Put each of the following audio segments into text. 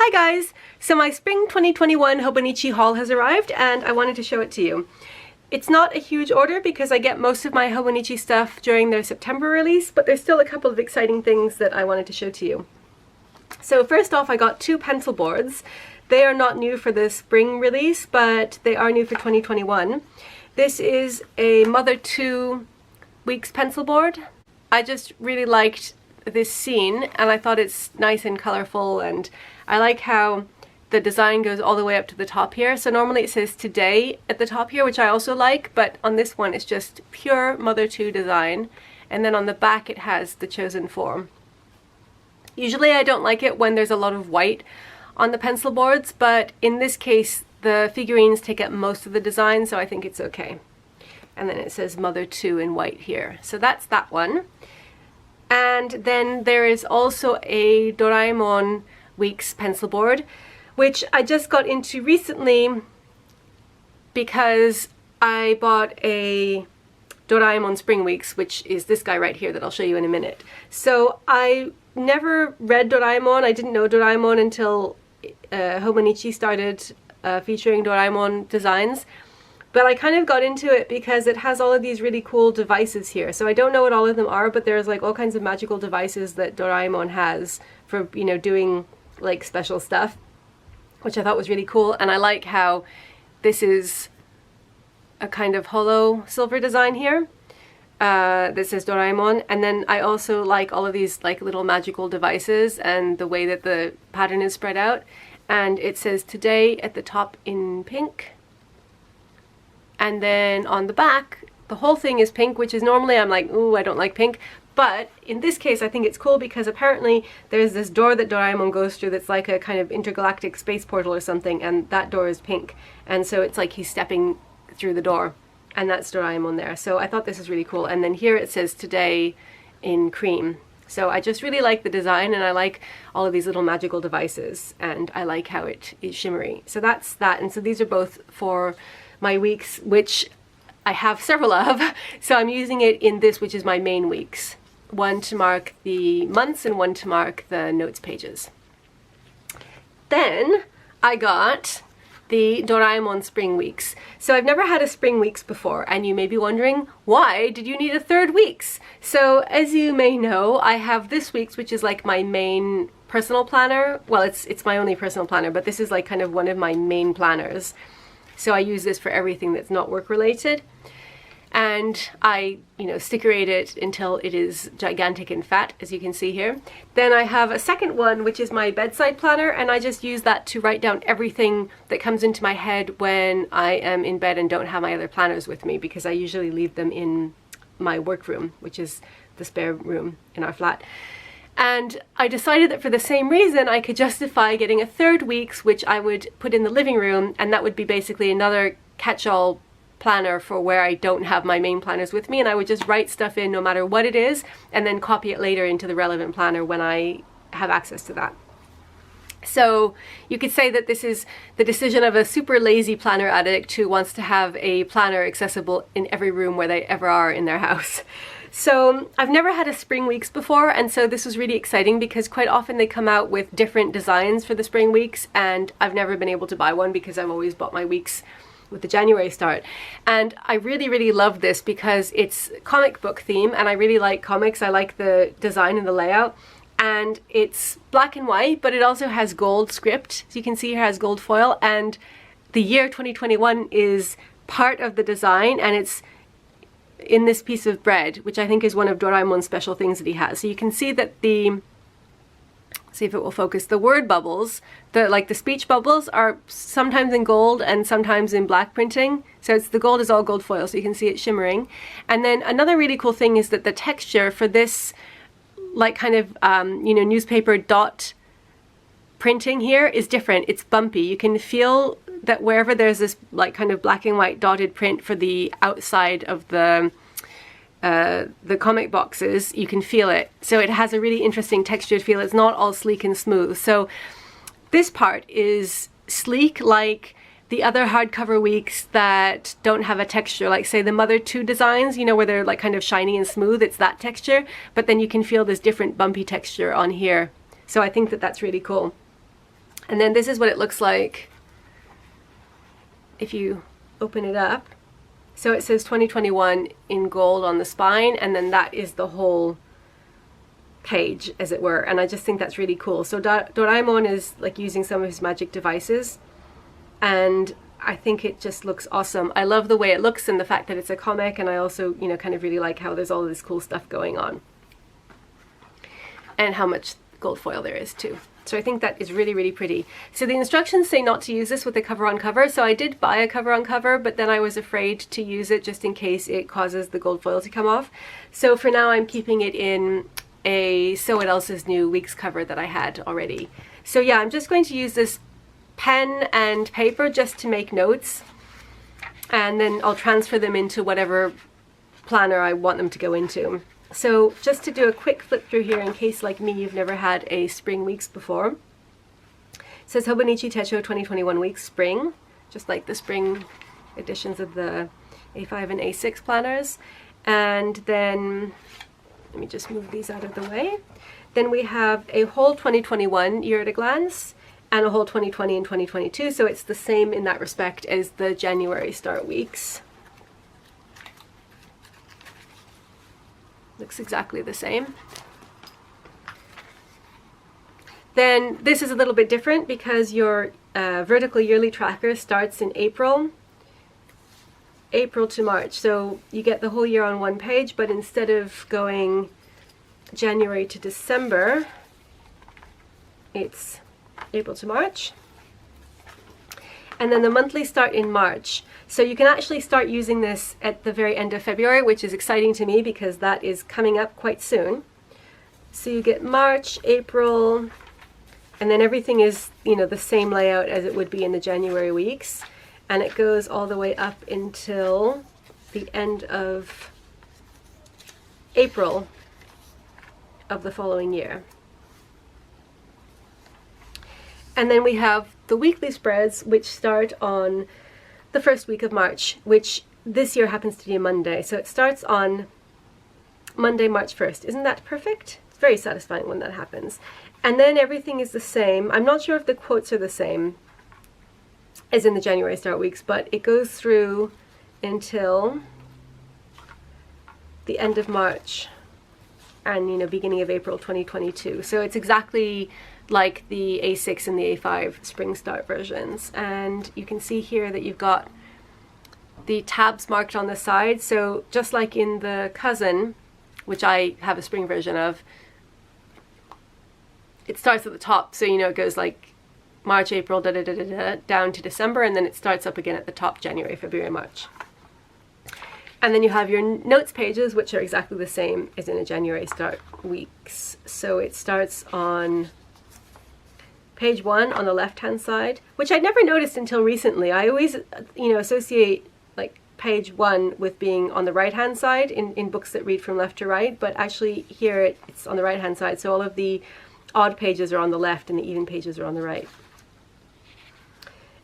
Hi guys! So my Spring 2021 Hobonichi haul has arrived and I wanted to show it to you. It's not a huge order because I get most of my Hobonichi stuff during their September release, but there's still a couple of exciting things that I wanted to show to you. So first off, I got two pencil boards. They are not new for the spring release, but they are new for 2021. This is a Mother 2 Weeks pencil board. I just really liked this scene and I thought it's nice and colorful, and I like how the design goes all the way up to the top here. So normally it says today at the top here, which I also like, but on this one it's just pure Mother 2 design, and then on the back it has the chosen form. Usually I don't like it when there's a lot of white on the pencil boards, but in this case the figurines take up most of the design, so I think it's okay. And then it says Mother 2 in white here. So that's that one. And then there is also a Doraemon Weeks pencil board, which I just got into recently because I bought a Doraemon Spring Weeks, which is this guy right here that I'll show you in a minute. So I never read Doraemon. I didn't know Doraemon until Hobonichi started featuring Doraemon designs. But I kind of got into it because it has all of these really cool devices here. So I don't know what all of them are, but there's like all kinds of magical devices that Doraemon has for, you know, doing like special stuff, which I thought was really cool. And I like how this is a kind of hollow silver design here that says Doraemon. And then I also like all of these like little magical devices and the way that the pattern is spread out. And it says today at the top in pink. And then on the back, the whole thing is pink, which is normally I'm like, ooh, I don't like pink. But in this case, I think it's cool because apparently there's this door that Doraemon goes through that's like a kind of intergalactic space portal or something, and that door is pink. And so it's like he's stepping through the door, and that's Doraemon there. So I thought this was really cool. And then here it says today in cream. So I just really like the design, and I like all of these little magical devices, and I like how it is shimmery. So that's that. And so these are both for my weeks, which I have several of. So I'm using it in this, which is my main weeks. One to mark the months and one to mark the notes pages. Then I got the Doraemon Spring Weeks. So I've never had a Spring Weeks before, and you may be wondering, why did you need a third weeks? So as you may know, I have this week's, which is like my main personal planner. Well, it's my only personal planner, but this is like kind of one of my main planners. So I use this for everything that's not work related. And I, stickerate it until it is gigantic and fat, as you can see here. Then I have a second one, which is my bedside planner, and I just use that to write down everything that comes into my head when I am in bed and don't have my other planners with me, because I usually leave them in my workroom, which is the spare room in our flat. And I decided that for the same reason I could justify getting a third weeks, which I would put in the living room, and that would be basically another catch-all planner for where I don't have my main planners with me, and I would just write stuff in no matter what it is and then copy it later into the relevant planner when I have access to that. So you could say that this is the decision of a super lazy planner addict who wants to have a planner accessible in every room where they ever are in their house. So I've never had a Spring Weeks before, and so this was really exciting because quite often they come out with different designs for the Spring Weeks, and I've never been able to buy one because I've always bought my weeks with the January start. And I really, really love this because it's comic book theme, and I really like comics. I like the design and the layout, and it's black and white, but it also has gold script. As you can see here, it has gold foil, and the year 2021 is part of the design, and it's in this piece of bread, which I think is one of Doraemon's special things that he has. So you can see that see if it will focus, the word bubbles, the speech bubbles are sometimes in gold and sometimes in black printing. So the gold is all gold foil, so you can see it shimmering. And then another really cool thing is that the texture for this like kind of newspaper dot printing here is different. It's bumpy. You can feel that wherever there's this like kind of black and white dotted print for the outside of the comic boxes, you can feel it. So it has a really interesting textured feel. It's not all sleek and smooth. So this part is sleek like the other hardcover weeks that don't have a texture, like say the Mother 2 designs, where they're like kind of shiny and smooth. It's that texture, but then you can feel this different bumpy texture on here. So I think that that's really cool. And then this is what it looks like if you open it up. So it says 2021 in gold on the spine, and then that is the whole page, as it were. And I just think that's really cool. So Doraemon is like using some of his magic devices, and I think it just looks awesome. I love the way it looks and the fact that it's a comic, and I also, you know, kind of really like how there's all this cool stuff going on and how much gold foil there is too. So I think that is really, really pretty. So the instructions say not to use this with a cover on cover. So I did buy a cover on cover, but then I was afraid to use it just in case it causes the gold foil to come off. So for now I'm keeping it in a So What Else Is New Weeks cover that I had already. So yeah, I'm just going to use this pen and paper just to make notes, and then I'll transfer them into whatever planner I want them to go into. So just to do a quick flip through here in case, like me, you've never had a Spring Weeks before. It says Hobonichi Techo 2021 Weeks Spring, just like the spring editions of the A5 and A6 planners. And then, let me just move these out of the way. Then we have a whole 2021 year at a glance and a whole 2020 and 2022. So it's the same in that respect as the January start weeks. Looks exactly the same. Then this is a little bit different because your vertical yearly tracker starts in April to March. So you get the whole year on one page, but instead of going January to December, it's April to March. And then the monthly start in March. So you can actually start using this at the very end of February, which is exciting to me because that is coming up quite soon. So you get March, April, and then everything is, you know, the same layout as it would be in the January weeks. And it goes all the way up until the end of April of the following year. And then we have the weekly spreads, which start on the first week of March, which this year happens to be a Monday. So it starts on Monday, March 1st. Isn't that perfect? It's very satisfying when that happens. And then everything is the same. I'm not sure if the quotes are the same as in the January start weeks, but it goes through until the end of March and, you know, beginning of April 2022. So it's exactly like the A6 and the A5 spring start versions. And you can see here that you've got the tabs marked on the side. So just like in the Cousin, which I have a spring version of, it starts at the top. So, you know, it goes like March, April, down to December, and then it starts up again at the top, January, February, March. And then you have your notes pages, which are exactly the same as in a January start weeks. So it starts on page 1 on the left-hand side, which I'd never noticed until recently. I always, you know, associate like page 1 with being on the right-hand side in books that read from left to right, but actually here it's on the right-hand side. So all of the odd pages are on the left and the even pages are on the right.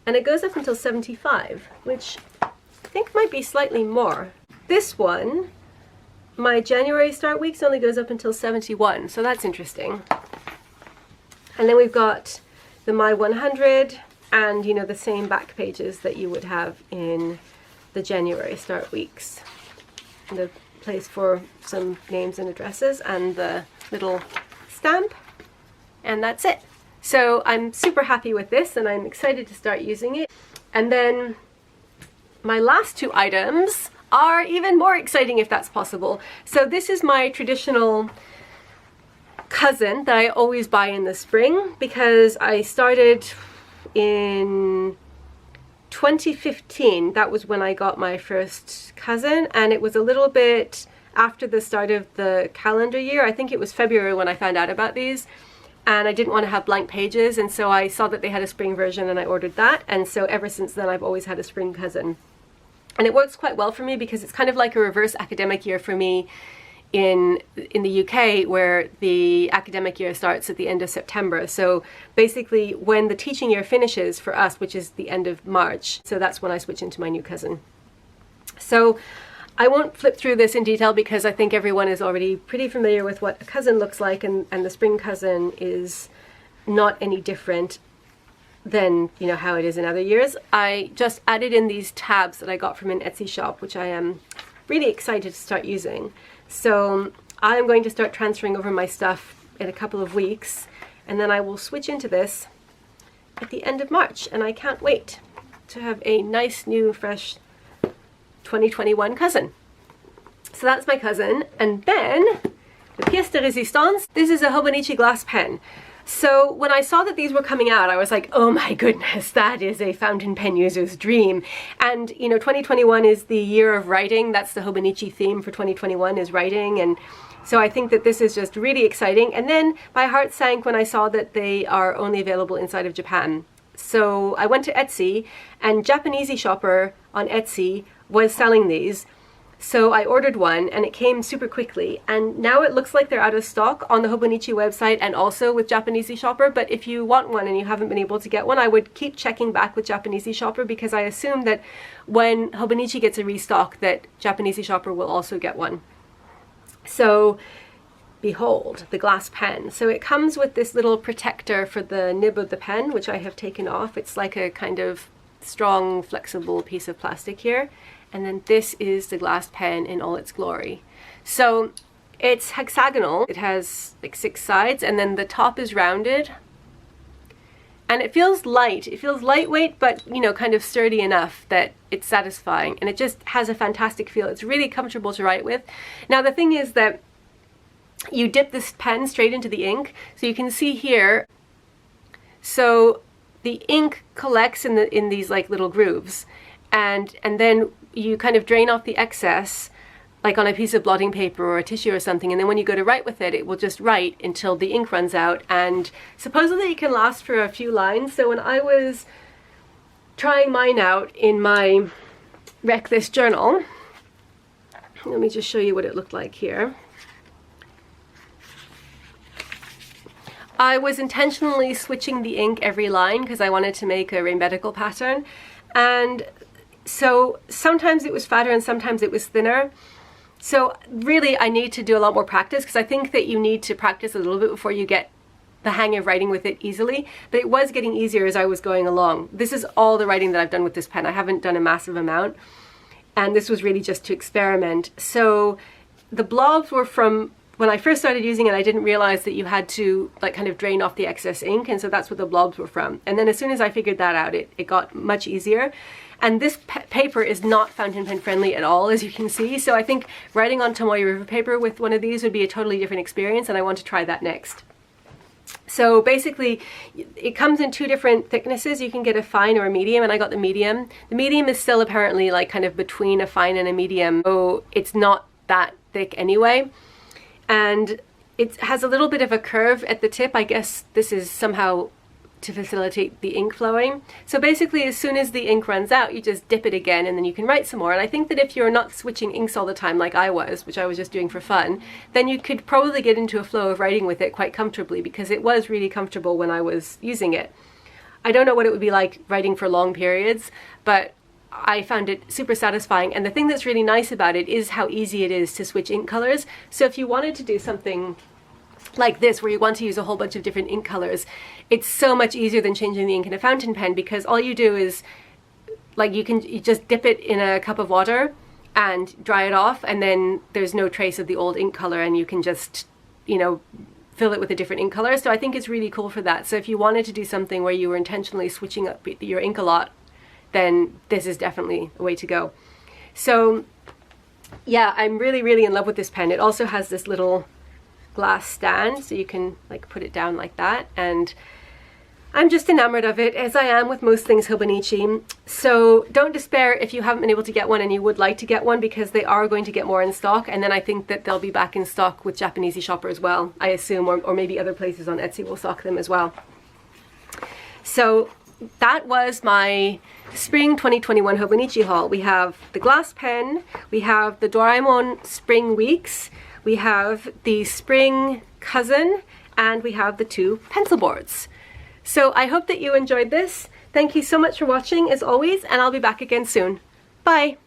And it goes up until 75, which I think might be slightly more. This one, my January start weeks only goes up until 71, so that's interesting. And then we've got the My 100 and, you know, the same back pages that you would have in the January start weeks. And the place for some names and addresses and the little stamp, and that's it. So I'm super happy with this and I'm excited to start using it. And then my last two items are even more exciting if that's possible. So this is my traditional Cousin that I always buy in the spring because I started in 2015. That was when I got my first Cousin, and it was a little bit after the start of the calendar year. I think it was February when I found out about these, and I didn't want to have blank pages, and so I saw that they had a spring version and I ordered that, and so ever since then I've always had a spring Cousin. And it works quite well for me because it's kind of like a reverse academic year for me in the UK, where the academic year starts at the end of September. So basically when the teaching year finishes for us, which is the end of March, so that's when I switch into my new Cousin. So I won't flip through this in detail because I think everyone is already pretty familiar with what a Cousin looks like, and the spring Cousin is not any different than, you know, how it is in other years. I just added in these tabs that I got from an Etsy shop, which I am really excited to start using. So I'm going to start transferring over my stuff in a couple of weeks, and then I will switch into this at the end of March, and I can't wait to have a nice new fresh 2021 cousin. So that's my cousin. And then the pièce de résistance, this is a Hobonichi glass pen. So when I saw that these were coming out, I was like, oh my goodness, that is a fountain pen user's dream. And you know, 2021 is the year of writing. That's the Hobonichi theme for 2021, is writing. And so I think that this is just really exciting. And then my heart sank when I saw that they are only available inside of Japan. So I went to Etsy, and Japanesey Shopper on Etsy was selling these. So I ordered one, and it came super quickly, and now it looks like they're out of stock on the Hobonichi website and also with Japanesey Shopper. But if you want one and you haven't been able to get one, I would keep checking back with Japanesey Shopper, because I assume that when Hobonichi gets a restock, that Japanesey Shopper will also get one. So behold, the glass pen. So it comes with this little protector for the nib of the pen, which I have taken off. It's like a kind of strong, flexible piece of plastic here. And then this is the glass pen in all its glory. So it's hexagonal. It has like 6 sides, and then the top is rounded. And it feels light. It feels lightweight, but you know, kind of sturdy enough that it's satisfying. And it just has a fantastic feel. It's really comfortable to write with. Now the thing is that you dip this pen straight into the ink. So you can see here, so the ink collects in these like little grooves, and then you kind of drain off the excess, like on a piece of blotting paper or a tissue or something, and then when you go to write with it, it will just write until the ink runs out, and supposedly it can last for a few lines. So when I was trying mine out in my Wreck This journal, let me just show you what it looked like here. I was intentionally switching the ink every line because I wanted to make a rainbow pattern, and so sometimes it was fatter and sometimes it was thinner. So really I need to do a lot more practice, because I think that you need to practice a little bit before you get the hang of writing with it easily. But it was getting easier as I was going along. This is all the writing that I've done with this pen. I haven't done a massive amount, and this was really just to experiment. So the blobs were from when I first started using it. I didn't realize that you had to like kind of drain off the excess ink, and so that's what the blobs were from. And then as soon as I figured that out, it got much easier. And this paper is not fountain pen friendly at all, as you can see. So I think writing on Tomoe River paper with one of these would be a totally different experience, and I want to try that next. So basically, it comes in 2 different thicknesses. You can get a fine or a medium, and I got the medium. The medium is still apparently like kind of between a fine and a medium, so it's not that thick anyway. And it has a little bit of a curve at the tip. I guess this is somehow to facilitate the ink flowing. So basically, as soon as the ink runs out, you just dip it again, and then you can write some more. And I think that if you're not switching inks all the time like I was, which I was just doing for fun, then you could probably get into a flow of writing with it quite comfortably, because it was really comfortable when I was using it. I don't know what it would be like writing for long periods, but I found it super satisfying. And the thing that's really nice about it is how easy it is to switch ink colors. So if you wanted to do something like this, where you want to use a whole bunch of different ink colors, it's so much easier than changing the ink in a fountain pen, because all you do is like you just dip it in a cup of water and dry it off, and then there's no trace of the old ink color, and you can just, you know, fill it with a different ink color. So I think it's really cool for that. So if you wanted to do something where you were intentionally switching up your ink a lot, then this is definitely a way to go. So yeah, I'm really, really in love with this pen. It also has this little glass stand, so you can like put it down like that, and I'm just enamored of it, as I am with most things Hobonichi. So don't despair if you haven't been able to get one and you would like to get one, because they are going to get more in stock, and then I think that they'll be back in stock with Japanesey Shopper as well, I assume, or maybe other places on Etsy will stock them as well. So that was my Spring 2021 Hobonichi haul. We have the glass pen, we have the Doraemon Spring Weeks, we have the Spring Cousin, and we have the 2 pencil boards. So I hope that you enjoyed this. Thank you so much for watching, as always, and I'll be back again soon. Bye!